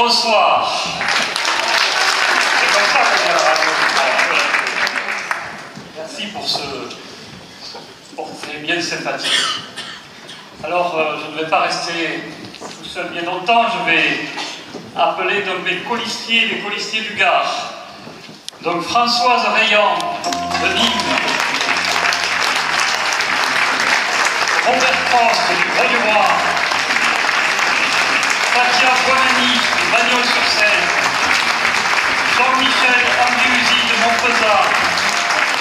Bonsoir. C'est comme ça qu'on est à la radio. Merci pour ces bien sympathiques. Alors, je ne vais pas rester tout seul bien longtemps. Je vais appeler donc mes colistiers, les colistiers du Gard. Donc Françoise Rayan de Nîmes, Robert Prost du Grau-du-Roi, Katia Bonani de Bagnols-sur-Cèze, Jean-Michel Anduzi de Montpezat,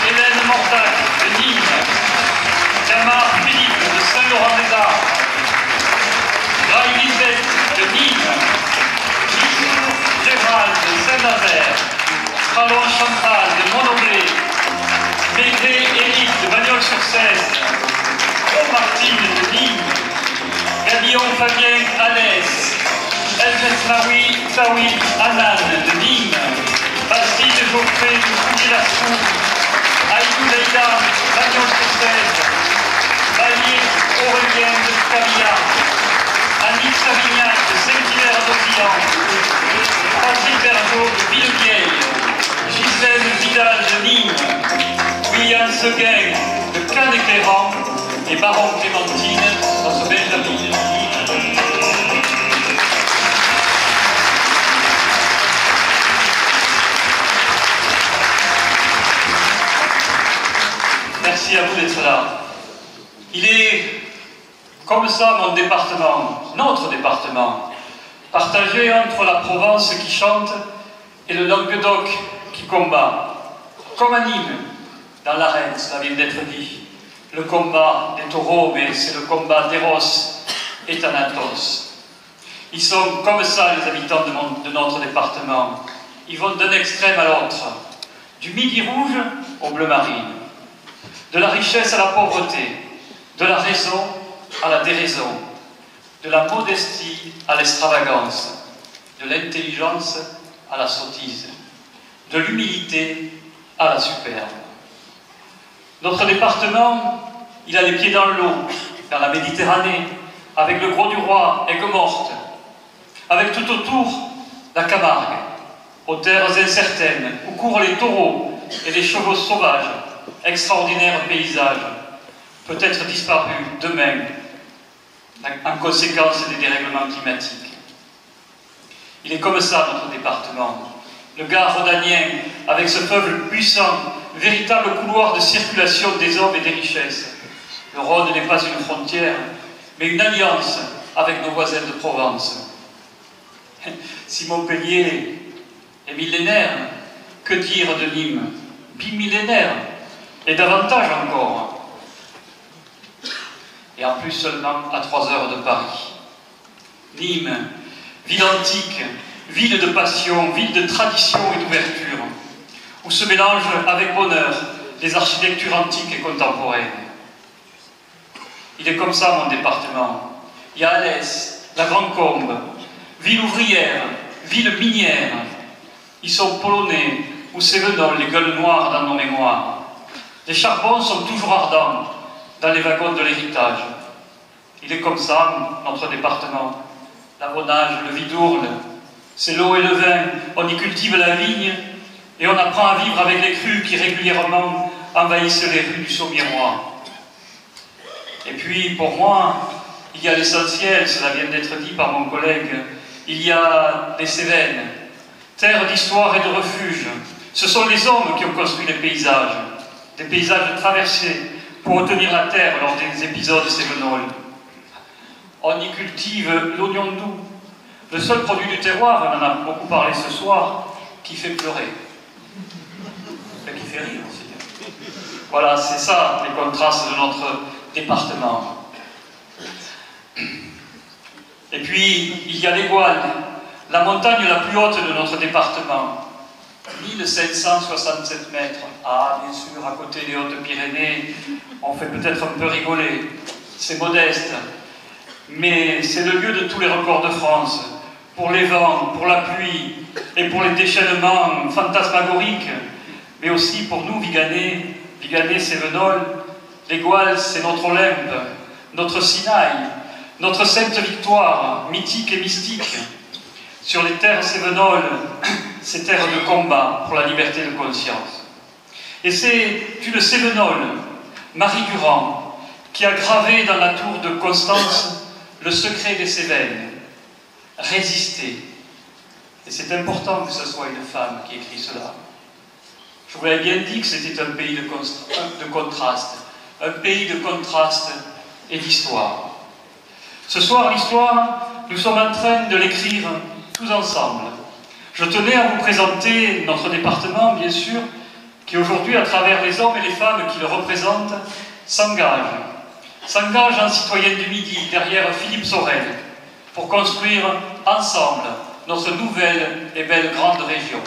Hélène Mortac de Nîmes, Camar Philippe de Saint-Laurent-des-Arts, Graille Lisette de Nîmes, Michour Gérald de Saint-Nazaire, Fralon Chantal de Monoblé, Mégré Éric de Bagnols-sur-Cèze, Martine de Nîmes, Gabillon Fabien Alès, Elmet Maui Taoui Anan de Nîmes, Bastille de Geoffrey de Fouillé-Lascaux, Aïdou Leïda de Bagnols-sur-Cèze, Valier Aurélien de Cavilla, Annick Savignac de Saint-Hilaire-d'Océan, Francis Bergeau de Villevieille, Gisèle Vidal de Nîmes, William Seguin de Canet-Cléran et Baron Clémentine dans ce Benjamin. Merci à vous d'être là. Il est comme ça mon département, notre département, partagé entre la Provence qui chante et le Languedoc qui combat. Comme à Nîmes, dans l'arène, cela vient d'être dit. Le combat des taureaux, mais c'est le combat d'Eros et Thanatos. Ils sont comme ça, les habitants de notre département. Ils vont d'un extrême à l'autre, du Midi rouge au bleu marine, de la richesse à la pauvreté, de la raison à la déraison, de la modestie à l'extravagance, de l'intelligence à la sottise, de l'humilité à la superbe. Notre département, il a les pieds dans l'eau, dans la Méditerranée, avec le Grau-du-Roi, Aigues-Mortes, avec tout autour la Camargue, aux terres incertaines, où courent les taureaux et les chevaux sauvages, extraordinaires paysages, peut-être disparus demain, en conséquence des dérèglements climatiques. Il est comme ça, notre département. Le Gard rhodanien, avec ce peuple puissant, véritable couloir de circulation des hommes et des richesses. Le Rhône n'est pas une frontière, mais une alliance avec nos voisins de Provence. Si Montpellier est millénaire, que dire de Nîmes? Bimillénaire, et davantage encore. Et en plus seulement à 3 heures de Paris. Nîmes, ville antique, ville de passion, ville de tradition et d'ouverture, où se mélangent avec bonheur les architectures antiques et contemporaines. Il est comme ça mon département. Il y a Alès, la Grande Combe, ville ouvrière, ville minière. Ils sont polonais ou sévenol, les gueules noires dans nos mémoires. Les charbons sont toujours ardents dans les wagons de l'héritage. Il est comme ça notre département. L'Avonage, le Vidourle, c'est l'eau et le vin, on y cultive la vigne et on apprend à vivre avec les crues qui régulièrement envahissent les rues du Saumurois. Et puis, pour moi, il y a l'essentiel, cela vient d'être dit par mon collègue, il y a les Cévennes, terre d'histoire et de refuge. Ce sont les hommes qui ont construit les paysages, des paysages traversés pour retenir la terre lors des épisodes cévenols. On y cultive l'oignon doux, le seul produit du terroir, on en a beaucoup parlé ce soir, qui fait pleurer. Et qui fait rire aussi. Voilà, c'est ça les contrastes de notre département. Et puis, il y a les Gouales, la montagne la plus haute de notre département. 1567 mètres. Ah, bien sûr, à côté des Hautes-Pyrénées, on fait peut-être un peu rigoler. C'est modeste. Mais c'est le lieu de tous les records de France. Pour les vents, pour la pluie, et pour les déchaînements fantasmagoriques, mais aussi pour nous, Viganais, Cévenol. Les Gouales, c'est notre Olympe, notre Sinaï, notre Sainte Victoire, mythique et mystique. sur les terres cévenoles, ces terres de combat pour la liberté de conscience. Et c'est une Cévenole, Marie Durand, qui a gravé dans la tour de Constance le secret des Cévennes, résister. Et c'est important que ce soit une femme qui écrit cela. Je vous l'avais bien dit que c'était un pays de contraste, un pays de contraste et d'histoire. Ce soir, l'histoire, nous sommes en train de l'écrire tous ensemble. Je tenais à vous présenter notre département, bien sûr, qui aujourd'hui, à travers les hommes et les femmes qui le représentent, s'engage en citoyenne du Midi, derrière Philippe Sorel, pour construire ensemble notre nouvelle et belle grande région.